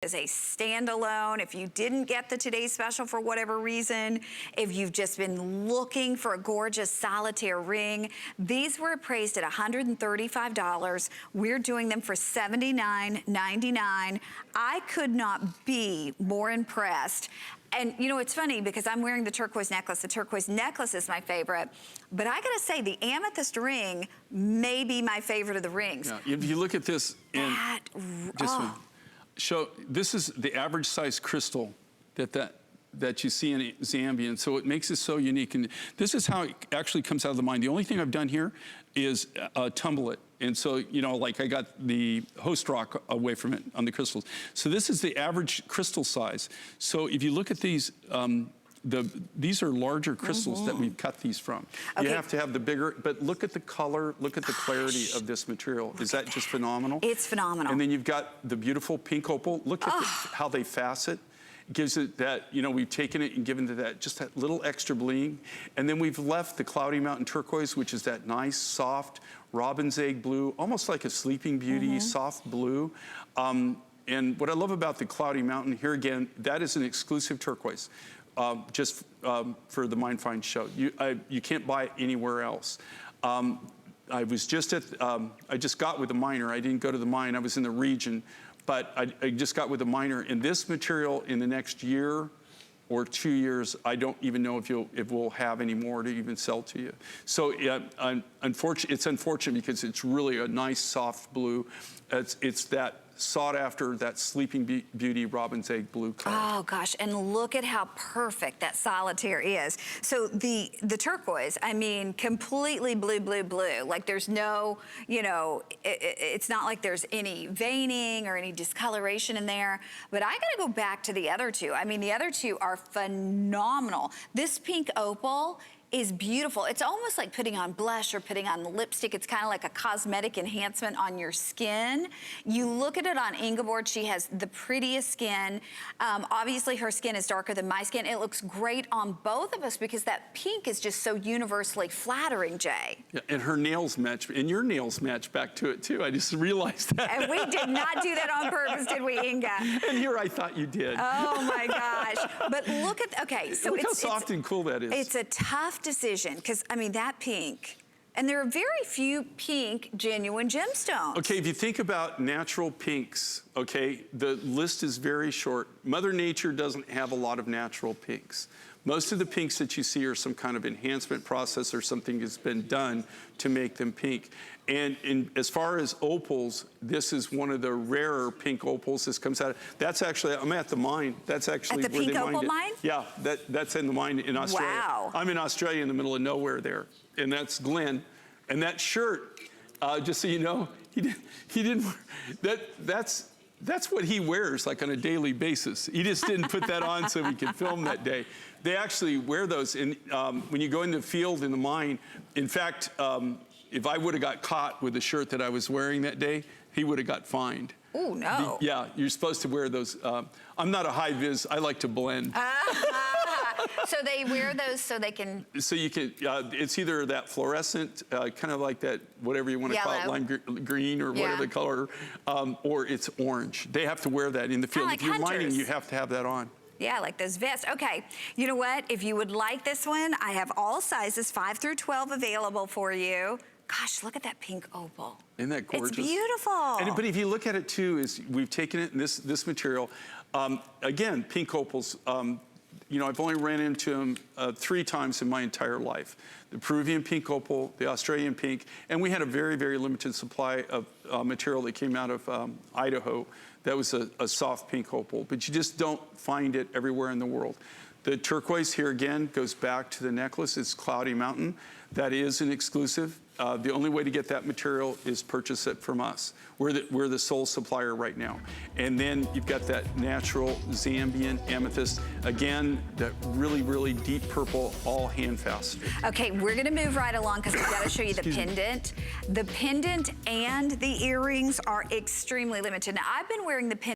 as a standalone. If you didn't get the Today's Special for whatever reason, if you've just been looking for a gorgeous solitaire ring, these were appraised at $135. We're doing them for $79.99. I could not be more impressed. And you know, it's funny because I'm wearing the turquoise necklace. The turquoise necklace is my favorite, but I gotta say the amethyst ring may be my favorite of the rings. Yeah, if you look at this, and this is the average size crystal that you see in Zambia, and so it makes it so unique. And this is how it actually comes out of the mine. The only thing I've done here is tumble it. And so, you know, like I got the host rock away from it on the crystals. So this is the average crystal size. So if you look at these, these are larger crystals that we've cut these from. Okay. You have to have the bigger, but look at the color, look at the clarity of this material. Is that just phenomenal? It's phenomenal. And then you've got the beautiful pink opal. Look at how they facet. Gives it that, you know, we've taken it and given it that, just that little extra bling. And then we've left the Cloudy Mountain turquoise, which is that nice, soft, robin's egg blue, almost like a Sleeping Beauty, soft blue. And what I love about the Cloudy Mountain, here again, that is an exclusive turquoise, just for the Mine Find show. You can't buy it anywhere else. I was just at, I just got with a miner. I didn't go to the mine, I was in the region. But I just got with a miner, and this material in the next year or 2 years, I don't even know if we'll have any more to even sell to you. So it's unfortunate because it's really a nice soft blue. It's that sought after, that Sleeping Beauty robin's egg blue color. Oh gosh, and look at how perfect that solitaire is. So the turquoise, I mean, completely blue, blue, blue. Like there's no, you know, it's not like there's any veining or any discoloration in there. But I gotta go back to the other two. I mean, the other two are phenomenal. This pink opal is beautiful. It's almost like putting on blush or putting on lipstick. It's kind of like a cosmetic enhancement on your skin. You look at it on Ingeborg, she has the prettiest skin. Obviously her skin is darker than my skin. It looks great on both of us because that pink is just so universally flattering, Jay. Yeah, and her nails match, and your nails match back to it too. I just realized that. And we did not do that on purpose, did we, Inga? And here I thought you did. Oh my gosh. But look at, okay, so look how soft and cool that is. It's a tough decision because I mean that pink, and there are very few pink genuine gemstones. Okay, if you think about natural pinks, okay, the list is very short. Mother Nature doesn't have a lot of natural pinks. Most of the pinks that you see are some kind of enhancement process or something has been done to make them pink. And as far as opals, this is one of the rarer pink opals. This comes out. That's actually, I'm at the mine. That's actually at the where pink they opal mined it. mine? Yeah, that's in the mine in Australia. Wow. I'm in Australia in the middle of nowhere there, and that's Glenn. And that shirt, just so you know, he didn't. That's what he wears like on a daily basis. He just didn't put that on so we could film that day. They actually wear those, and when you go in the field in the mine, in fact, if I would have got caught with the shirt that I was wearing that day, he would have got fined. Oh, no. Yeah, you're supposed to wear those. I'm not a high vis, I like to blend. So they wear those so they can... So you can, it's either that fluorescent, kind of like that, whatever you want to call it, lime green or whatever the color, or it's orange. They have to wear that in the field. Like if you're hunters. mining, you have to have that on. Yeah, like those vests. Okay, you know what? If you would like this one, I have all sizes, 5 through 12 available for you. Gosh, look at that pink opal. Isn't that gorgeous? It's beautiful. But if you look at it too, is we've taken it in this material. Again, pink opals, you know, I've only ran into them 3 times in my entire life. The Peruvian pink opal, the Australian pink, and we had a very, very limited supply of material that came out of Idaho. That was a soft pink opal, but you just don't find it everywhere in the world. The turquoise here again goes back to the necklace. It's Cloudy Mountain. That is an exclusive. The only way to get that material is purchase it from us. We're the sole supplier right now. And then you've got that natural Zambian amethyst. Again, that really, really deep purple, all hand faceted. Okay, we're gonna move right along because we've got to show you the pendant. The pendant and the earrings are extremely limited. Now, I've been wearing the pendant